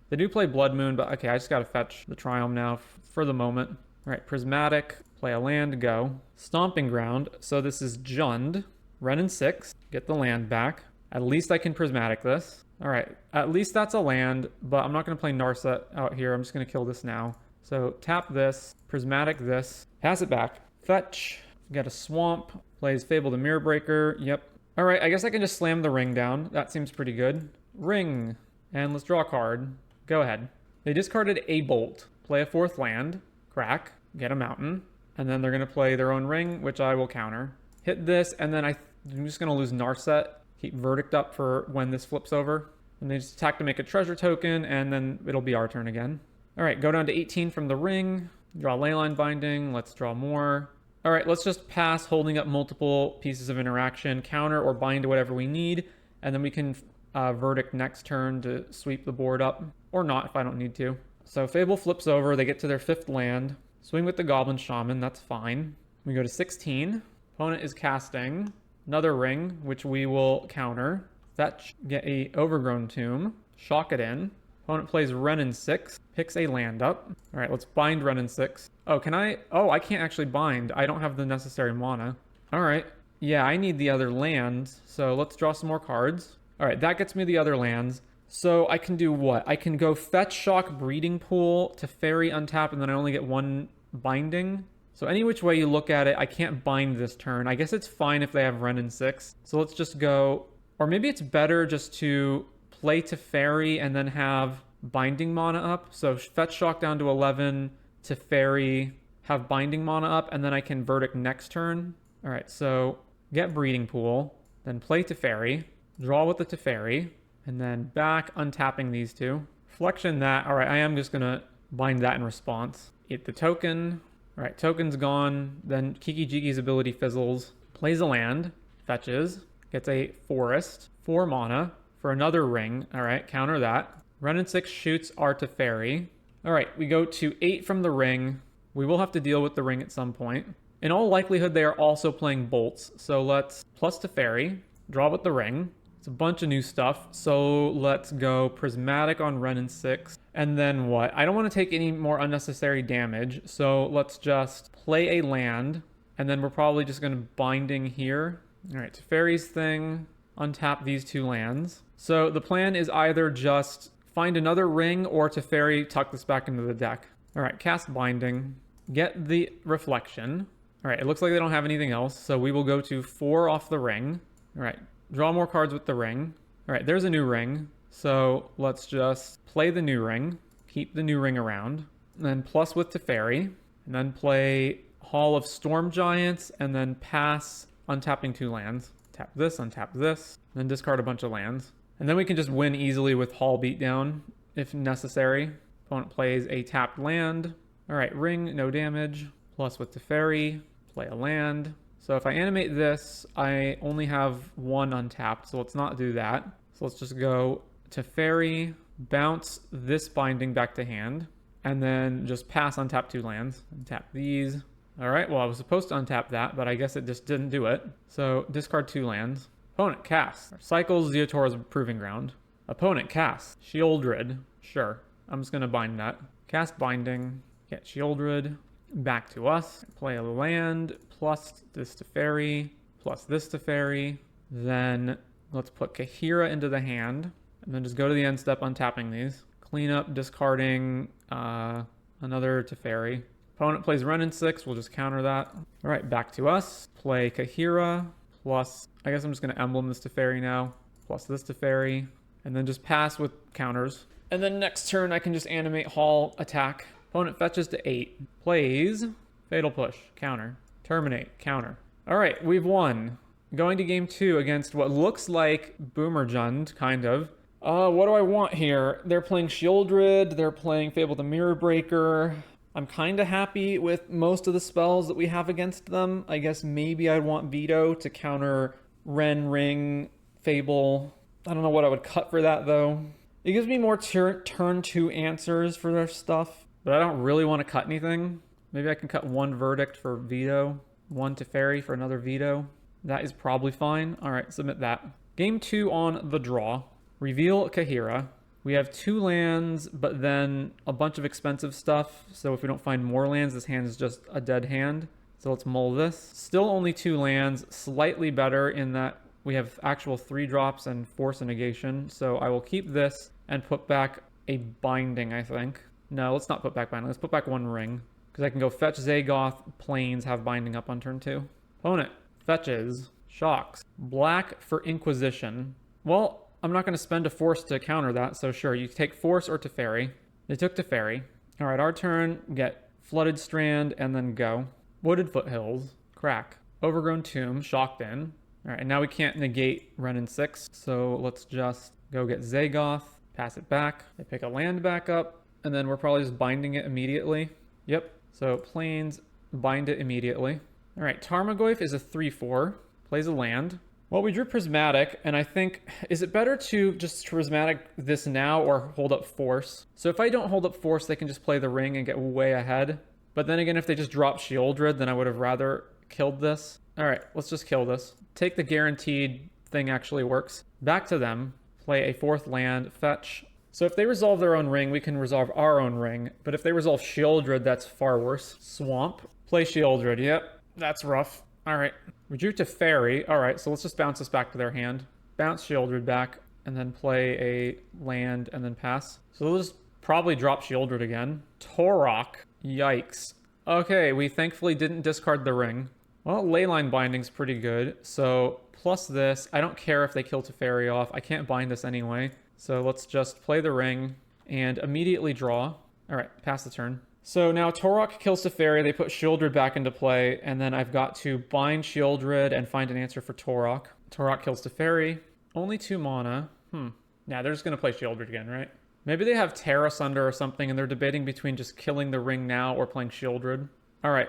They do play Blood Moon, but okay, I just gotta fetch the Triumph now for the moment. All right, Prismatic. Play a land, go. Stomping Ground, so this is Jund. Renin 6, get the land back. At least I can Prismatic this. All right, at least that's a land, but I'm not going to play Narset out here. I'm just going to kill this now. So tap this, Prismatic this, pass it back. Fetch, get a Swamp, plays Fable the Mirror Breaker, yep. All right, I guess I can just slam the Ring down. That seems pretty good. Ring, and let's draw a card. Go ahead. They discarded a Bolt, play a 4th land, crack, get a Mountain, and then they're going to play their own Ring, which I will counter. Hit this, and then I'm just going to lose Narset. Keep Verdict up for when this flips over. And they just attack to make a treasure token, and then it'll be our turn again. All right, go down to 18 from the Ring. Draw Leyline Binding. Let's draw more. All right, let's just pass holding up multiple pieces of interaction, counter or bind to whatever we need, and then we can Verdict next turn to sweep the board up, or not if I don't need to. So Fable flips over. They get to their 5th land. Swing with the Goblin Shaman. That's fine. We go to 16. Opponent is casting another Ring, which we will counter. Fetch, get a Overgrown Tomb, shock it in. Opponent plays Renin 6, picks a land up. All right, let's bind Renin 6. Oh, can I? Oh, I can't actually bind. I don't have the necessary mana. All right. Yeah, I need the other lands, so let's draw some more cards. All right, that gets me the other lands. So I can do what? I can go fetch, shock, breeding pool, Teferi, untap, and then I only get one binding. So any which way you look at it, I can't bind this turn. I guess it's fine if they have Renin 6. So let's just go, or maybe it's better just to play Teferi and then have binding mana up. So fetch, shock down to 11, Teferi, have binding mana up, and then I can verdict next turn. All right, so get breeding pool, then play Teferi, draw with the Teferi, and then back untapping these two. Flexion that. All right, I am just gonna bind that in response. Eat the token. All right, token's gone. Then Kiki Jiki's ability fizzles. Plays a land, fetches, gets a forest, 4 mana for another ring. All right, counter that. Renin 6 shoots our Teferi. All right, we go to 8 from the ring. We will have to deal with the ring at some point. In all likelihood, they are also playing bolts. So let's plus Teferi, draw with the ring. It's a bunch of new stuff. So let's go Prismatic on Renin 6. And then what? I don't want to take any more unnecessary damage. So let's just play a land. And then we're probably just going to binding here. All right, Teferi's thing. Untap these 2 lands. So the plan is either just find another ring or Teferi tuck this back into the deck. All right, cast binding. Get the reflection. All right, it looks like they don't have anything else. So we will go to 4 off the ring. All right, draw more cards with the ring. All right, there's a new ring. So let's just play the new ring, keep the new ring around, and then plus with Teferi, and then play Hall of Storm Giants, and then pass untapping 2 lands. Tap this, untap this, and then discard a bunch of lands. And then we can just win easily with Hall Beatdown if necessary. Opponent plays a tapped land. All right, ring, no damage. Plus with Teferi, play a land. So if I animate this, I only have 1 untapped, so let's not do that. So let's just go Teferi, bounce this binding back to hand, and then just pass untap 2 lands. Untap these. All right, well, I was supposed to untap that, but I guess it just didn't do it. So discard 2 lands. Opponent casts. Cycles Zeotora's Proving Ground. Opponent casts. Shieldred. Sure, I'm just going to bind that. Cast binding. Get Shieldred. Back to us. Play a land, plus this Teferi, plus this Teferi. Then let's put Kahira into the hand, and then just go to the end step, untapping these. Clean up, discarding another Teferi. Opponent plays Renin 6, we'll just counter that. All right, back to us. Play Kahira, plus, I guess I'm just going to emblem this Teferi now, plus this Teferi, and then just pass with counters. And then next turn, I can just animate Hall attack. Opponent fetches to 8, plays Fatal Push, counter, terminate, counter. All right, we've won. Going to game 2 against what looks like Boomerjund, kind of. What do I want here? They're playing Shieldred, they're playing Fable the Mirror Breaker. I'm kind of happy with most of the spells that we have against them. I guess maybe I'd want Veto to counter Ren, Ring, Fable. I don't know what I would cut for that, though. It gives me more turn 2 answers for their stuff, but I don't really want to cut anything. Maybe I can cut 1 Verdict for Veto, 1 Teferi for another Veto. That is probably fine. All right, submit that. Game 2 on the draw. Reveal Kahira. We have 2 lands, but then a bunch of expensive stuff. So if we don't find more lands, this hand is just a dead hand. So let's mull this. Still only 2 lands, slightly better in that we have actual 3 drops and Force and Negation. So I will keep this and put back a binding, I think. No, let's not put back binding. Let's put back 1 ring. Because I can go fetch Zagoth, Plains, have binding up on turn 2. Opponent fetches, shocks, black for Inquisition. Well, I'm not going to spend a Force to counter that, so sure, you take Force or Teferi. They took Teferi. All right, our turn, get Flooded Strand, and then go. Wooded Foothills, crack. Overgrown Tomb, shocked in. All right, and now we can't negate Renin 6, so let's just go get Zagoth, pass it back. They pick a land back up, and then we're probably just binding it immediately. Yep, so Plains, bind it immediately. All right, Tarmogoyf is a 3/4, plays a land. Well, we drew Prismatic, and I think, is it better to just Prismatic this now or hold up Force? So if I don't hold up Force, they can just play the ring and get way ahead. But then again, if they just drop Shieldred, then I would have rather killed this. All right, let's just kill this. Take the guaranteed thing actually works. Back to them, play a 4th land, fetch. So if they resolve their own ring, we can resolve our own ring. But if they resolve Shieldred, that's far worse. Swamp. Play Shieldred. Yep, that's rough. All right. We drew Teferi. All right, so let's just bounce this back to their hand. Bounce Shieldred back, and then play a land, and then pass. So they'll just probably drop Shieldred again. Torok. Yikes. Okay, we thankfully didn't discard the ring. Well, Leyline Binding's pretty good. So plus this, I don't care if they kill Teferi off. I can't bind this anyway. So let's just play the ring and immediately draw. All right, pass the turn. So now Torok kills Teferi. They put Shieldred back into play, and then I've got to bind Shieldred and find an answer for Torok. Torok kills Teferi. Only 2 mana. Yeah, they're just going to play Shieldred again, right? Maybe they have Terra Sunder or something, and they're debating between just killing the ring now or playing Shieldred. All right,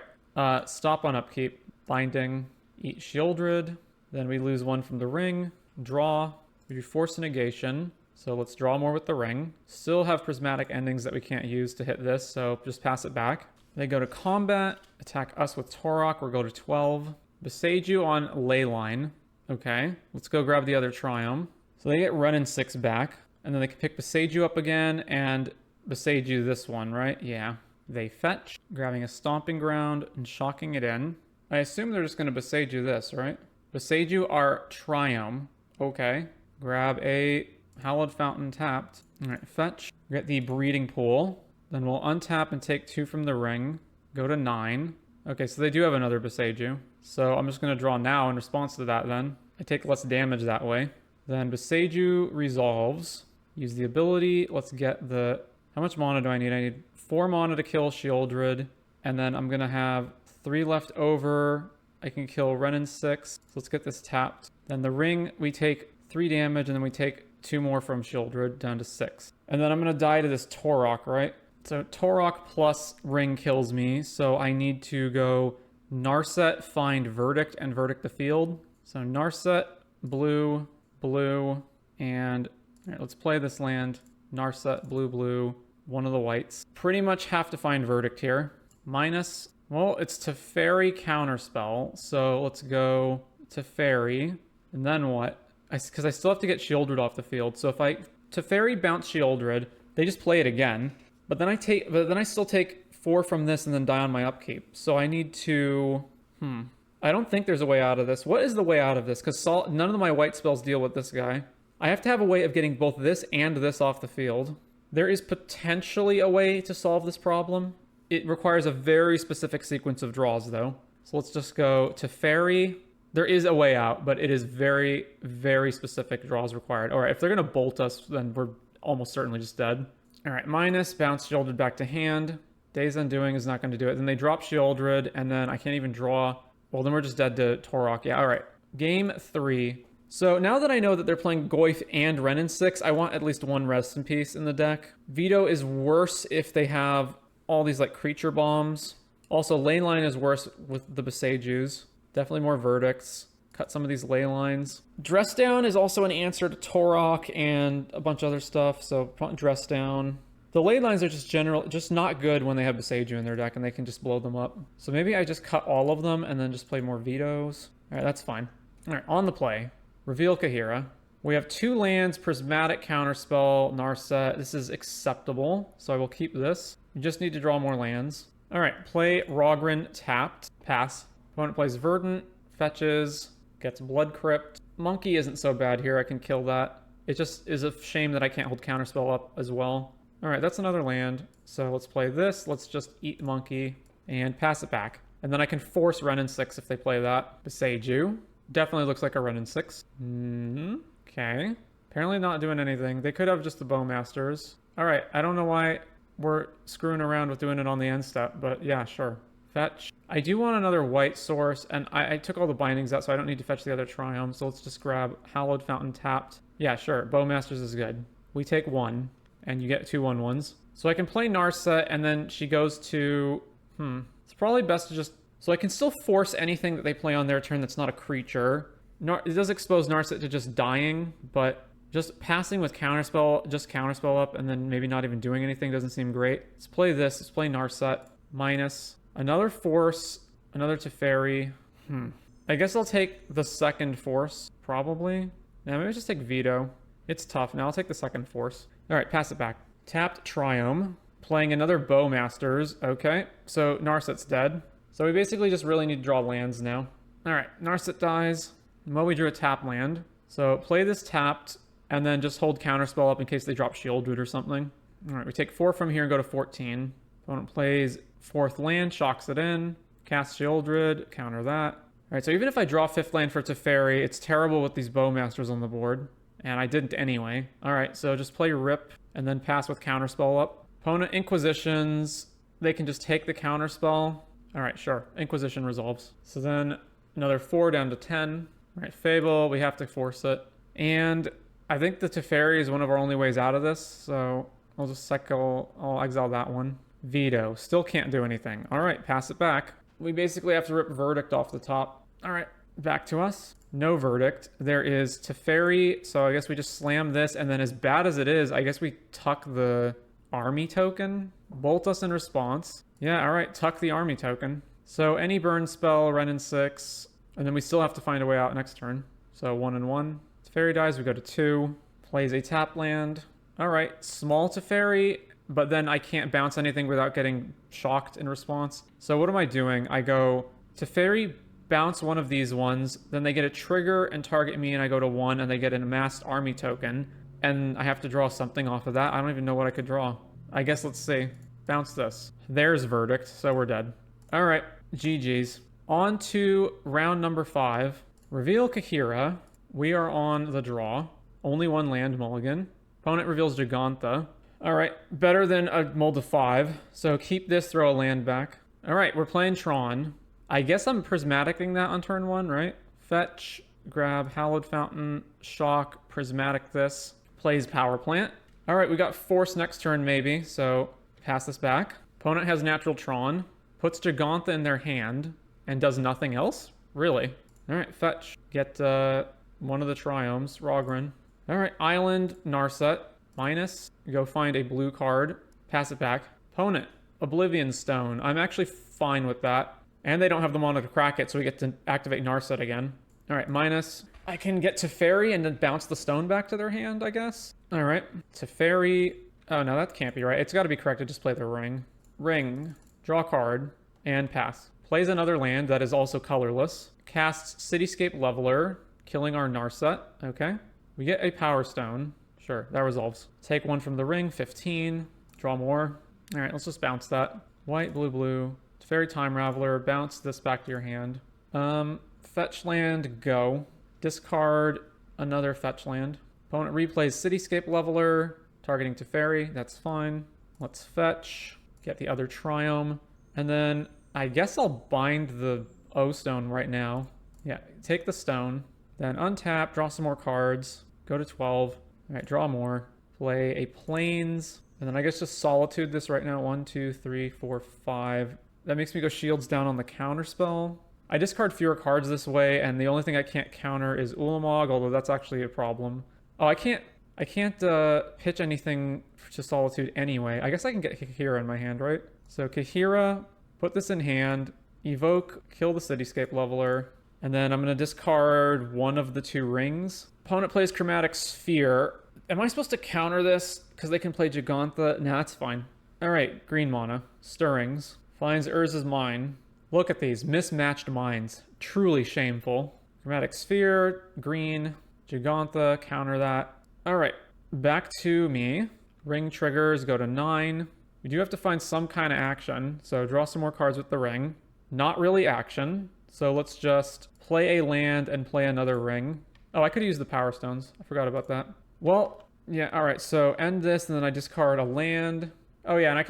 stop on upkeep. Binding, eat Shieldred. Then we lose 1 from the ring. Draw. We do Force Negation. So let's draw more with the ring. Still have prismatic endings that we can't use to hit this, so just pass it back. They go to combat, attack us with Torok. We'll go to 12. Beseiju on Leyline. Okay, let's go grab the other Triumph. So they get Renin 6 back, and then they can pick Beseiju up again and Beseiju this one, right? Yeah. They fetch, grabbing a Stomping Ground and shocking it in. I assume they're just going to Beseiju this, right? Beseiju our Triumph. Okay. Grab a Hallowed Fountain tapped. All right, fetch. Get the Breeding Pool. Then we'll untap and take 2 from the ring. Go to 9. Okay, so they do have another Beseiju. So I'm just going to draw now in response to that then. I take less damage that way. Then Beseiju resolves. Use the ability. Let's get the... How much mana do I need? I need 4 mana to kill Shieldred. And then I'm going to have 3 left over. I can kill Renin 6. So let's get this tapped. Then the ring, we take 3 damage, and then we take 2 more from Shieldred down to 6. And then I'm going to die to this Torok, right? So Torok plus ring kills me. So I need to go Narset, find Verdict, and Verdict the field. So Narset, blue, blue, and all right, let's play this land. Narset, blue, blue, one of the whites. Pretty much have to find Verdict here. Minus, well, it's Teferi counterspell. So let's go Teferi. And then what? Because I still have to get Shieldred off the field. So if I Teferi bounce Shieldred, they just play it again. But then I still take 4 from this and then die on my upkeep. So I need to... I don't think there's a way out of this. What is the way out of this? Because none of my white spells deal with this guy. I have to have a way of getting both this and this off the field. There is potentially a way to solve this problem. It requires a very specific sequence of draws, though. So let's just go Teferi. There is a way out, but it is very, very specific draws required. All right, if they're going to bolt us, then we're almost certainly just dead. All right, minus, bounce Shieldred back to hand. Days Undoing is not going to do it. Then they drop Shieldred, and then I can't even draw. Well, then we're just dead to Torok. Yeah, all right. Game 3. So now that I know that they're playing Goyf and Renin 6, I want at least 1 Rest in Peace in the deck. Veto is worse if they have all these like creature bombs. Also, Leyline is worse with the Beseijus. Definitely more Verdicts. Cut some of these ley lines. Dress Down is also an answer to Torok and a bunch of other stuff, so Dress Down. The ley lines are just not good when they have Beseiju in their deck and they can just blow them up. So maybe I just cut all of them and then just play more vetoes. All right, that's fine. All right, on the play. Reveal Kahira. We have 2 lands, Prismatic Counterspell, Narset. This is acceptable, so I will keep this. You just need to draw more lands. All right, play Rogren tapped. Pass. Opponent plays Verdant, fetches, gets Blood Crypt. Monkey isn't so bad here. I can kill that. It just is a shame that I can't hold Counterspell up as well. All right, that's another land. So let's play this. Let's just eat Monkey and pass it back. And then I can force Renin 6 if they play that. Beseiju. Definitely looks like a Renin 6. Okay. Apparently not doing anything. They could have just the Bowmasters. All right, I don't know why we're screwing around with doing it on the end step, but yeah, sure. Fetch. I do want another white source, and I took all the bindings out, so I don't need to fetch the other Triumph. So let's just grab Hallowed Fountain tapped. Yeah, sure. Bowmasters is good. We take 1, and you get 2 1/1s. So I can play Narset, and then she goes to... It's probably best to just... So I can still force anything that they play on their turn that's not a creature. It does expose Narset to just dying, but just passing with Counterspell, just Counterspell up, and then maybe not even doing anything doesn't seem great. Let's play this. Let's play Narset. Minus. Another force. Another Teferi. I guess I'll take the second force, probably. Yeah, maybe just take Veto. It's tough. Now I'll take the second force. All right, pass it back. Tapped Triome. Playing another Bowmasters. Okay, so Narset's dead. So we basically just really need to draw lands now. All right, Narset dies. Well, we drew a tap land. So play this tapped, and then just hold Counterspell up in case they drop Shield Root or something. All right, we take 4 from here and go to 14. Opponent plays 4th land, shocks it in, casts Shieldred, counter that. All right, so even if I draw 5th land for Teferi, it's terrible with these Bowmasters on the board, and I didn't anyway. All right, so just play Rip, and then pass with Counterspell up. Opponent Inquisitions, they can just take the Counterspell. All right, sure, Inquisition resolves. So then another 4 down to 10. All right, Fable, we have to force it. And I think the Teferi is one of our only ways out of this, so I'll just cycle, I'll exile that one. Veto, still can't do anything. All right, pass it back. We basically have to rip Verdict off the top. All right, back to us. No Verdict. There is Teferi, so I guess we just slam this, and then as bad as it is, I guess we tuck the army token. Bolt us in response. Yeah, all right, tuck the army token. So any burn spell, Ren in 6, and then we still have to find a way out next turn. So 1 and 1. Teferi dies, we go to 2. Plays a tap land. All right, small Teferi, but then I can't bounce anything without getting shocked in response. So what am I doing? I go Teferi, bounce one of these ones, then they get a trigger and target me, and I go to 1, and they get an amassed army token, and I have to draw something off of that. I don't even know what I could draw. I guess let's see. Bounce this. There's Verdict, so we're dead. All right, GG's. On to round number 5. Reveal Kahira. We are on the draw. Only 1 land mulligan. Opponent reveals Gigantha. All right, better than a mold of 5. So keep this, throw a land back. All right, we're playing Tron. I guess I'm prismaticing that on turn 1, right? Fetch, grab Hallowed Fountain, shock, prismatic this. Plays Power Plant. All right, we got Force next turn maybe, so pass this back. Opponent has Natural Tron, puts Gigantha in their hand, and does nothing else? Really? All right, fetch. Get one of the Triomes, Rogren. All right, Island, Narset. Minus, go find a blue card, pass it back. Opponent, Oblivion Stone. I'm actually fine with that. And they don't have the mana to crack it, so we get to activate Narset again. All right, minus. I can get Teferi and then bounce the stone back to their hand, I guess. All right, Teferi. Oh, no, that can't be right. It's got to be correct to just play the ring. Ring, draw a card, and pass. Plays another land that is also colorless. Casts Cityscape Leveler, killing our Narset. Okay. We get a Power Stone. Sure, that resolves. Take 1 from the ring, 15. Draw more. All right, let's just bounce that. White, blue, blue. Teferi Time Raveler. Bounce this back to your hand. Fetch land, go. Discard another fetch land. Opponent replays Cityscape Leveler, targeting Teferi. That's fine. Let's fetch. Get the other Triome. And then I guess I'll bind the O Stone right now. Yeah, take the stone. Then untap, draw some more cards. Go to 12. All right, draw more. Play a Plains. And then I guess just Solitude this right now. 1, 2, 3, 4, 5. That makes me go Shields down on the Counterspell. I discard fewer cards this way, and the only thing I can't counter is Ulamog, although that's actually a problem. Oh, I can't pitch anything to Solitude anyway. I guess I can get Kahira in my hand, right? So Kahira, put this in hand, evoke, kill the Cityscape Leveler, and then I'm going to discard one of the 2 rings. Opponent plays Chromatic Sphere. Am I supposed to counter this because they can play Gigantha? Nah, that's fine. All right, green mana. Stirrings. Finds Urza's Mine. Look at these mismatched minds. Truly shameful. Chromatic Sphere, green, Gigantha, counter that. All right, back to me. Ring triggers, go to 9. We do have to find some kind of action, so draw some more cards with the ring. Not really action, so let's just play a land and play another ring. Oh, I could use the Power Stones. I forgot about that. Well, yeah, all right, so end this, and then I discard a land. Oh yeah, and I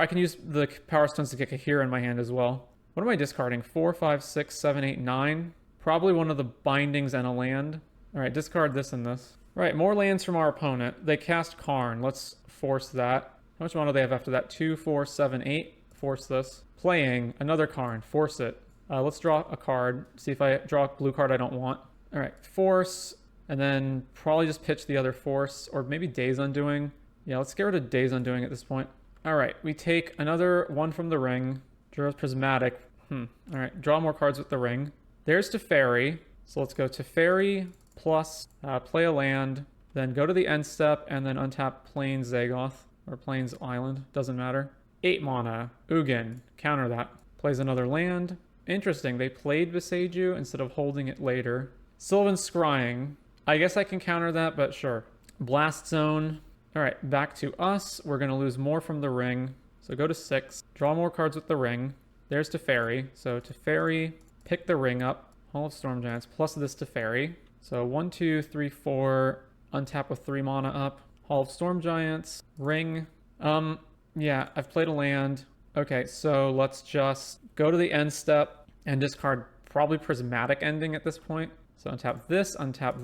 can use the Power Stones to get Kahira in my hand as well. What am I discarding? 4, 5, 6, 7, 8, 9. Probably one of the bindings and a land. All right, discard this and this. All right, more lands from our opponent. They cast Karn. Let's force that. How much mana do they have after that? 2, 4, 7, 8. Force this. Playing another Karn. Force it. Let's draw a card. See if I draw a blue card I don't want. All right, force, and then probably just pitch the other force, or maybe Days Undoing. Yeah, let's get rid of Days Undoing at this point. All right, we take another one from the ring. Draw Prismatic. All right, draw more cards with the ring. There's Teferi. So let's go Teferi plus play a land, Then go to the end step and then untap Plains Zagoth or Plains Island. Doesn't matter. 8 mana. Ugin. Counter that. Plays another land. Interesting. They played Viseiju instead of holding it later. Sylvan Scrying. I guess I can counter that, but sure. Blast Zone. All right, back to us. We're going to lose more from the ring. So go to 6. Draw more cards with the ring. There's Teferi. So Teferi, pick the ring up. Hall of Storm Giants plus this Teferi. So 1, 2, 3, 4. Untap with 3 mana up. Hall of Storm Giants. Ring. Yeah, I've played a land. Okay, so let's just go to the end step and discard probably Prismatic Ending at this point. So untap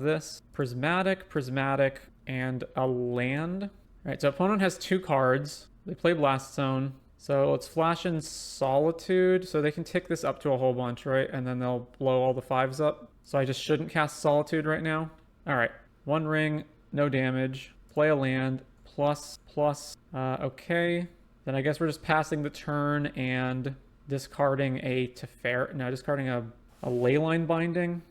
this, Prismatic, and a land. All right, so opponent has 2 cards. They play Blast Zone. So let's flash in Solitude. So they can tick this up to a whole bunch, right? And then they'll blow all the 5s up. So I just shouldn't cast Solitude right now. All right, 1 ring, no damage. Play a land, plus. Okay. Then I guess we're just passing the turn and discarding a Teferi. No, discarding a Leyline Binding.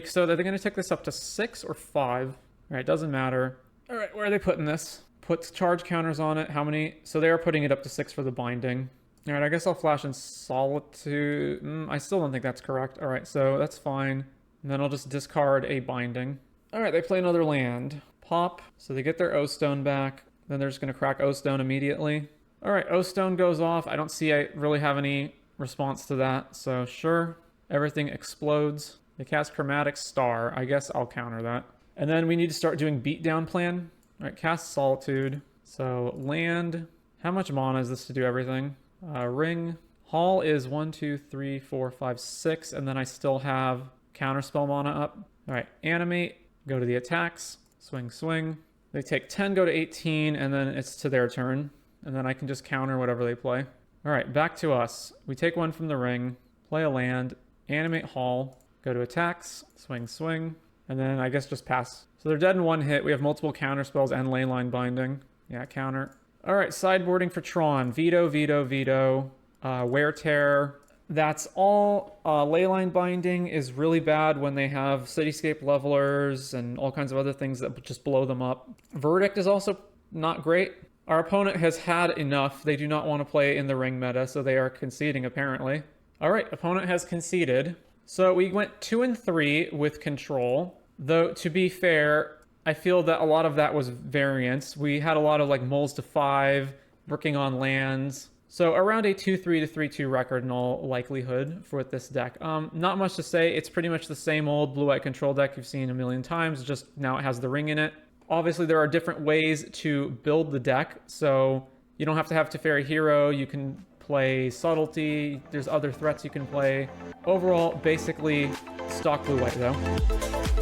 So they're going to take this up to 6 or 5. All right, doesn't matter. All right, where are they putting this? Put charge counters on it. How many? So they are putting it up to 6 for the binding. All right, I guess I'll flash in Solitude. I still don't think that's correct. All right, so that's fine. And then I'll just discard a binding. All right, they play another land. Pop. So they get their O-Stone back. Then they're just going to crack O-Stone immediately. All right, O-Stone goes off. I don't see I really have any response to that. So sure, everything explodes. They cast Chromatic Star. I guess I'll counter that. And then we need to start doing Beatdown Plan. All right, cast Solitude. So land. How much mana is this to do everything? Ring. Hall is 1, 2, 3, 4, 5, 6. And then I still have Counterspell mana up. All right, animate. Go to the attacks. Swing. They take 10, go to 18, and then it's to their turn. And then I can just counter whatever they play. All right, back to us. We take 1 from the ring, play a land, animate Hall, go to attacks, swing, and then I guess just pass. So they're dead in 1 hit. We have multiple counter spells and Leyline Binding. Yeah, counter. All right, sideboarding for Tron. Veto. Wear Tear. That's all. Leyline Binding is really bad when they have Cityscape Levelers and all kinds of other things that just blow them up. Verdict is also not great. Our opponent has had enough. They do not want to play in the ring meta, so they are conceding apparently. All right, opponent has conceded. So we went 2 and 3 with control. Though, to be fair, I feel that a lot of that was variance. We had a lot of like moles to 5, bricking on lands. So around a 2-3 to 3-2 record in all likelihood for this deck. Not much to say. It's pretty much the same old blue-white control deck you've seen a million times, just now it has the ring in it. Obviously, there are different ways to build the deck, so you don't have to have Teferi Hero. You can play Subtlety. There's other threats you can play. Overall, basically, stock blue-white, though.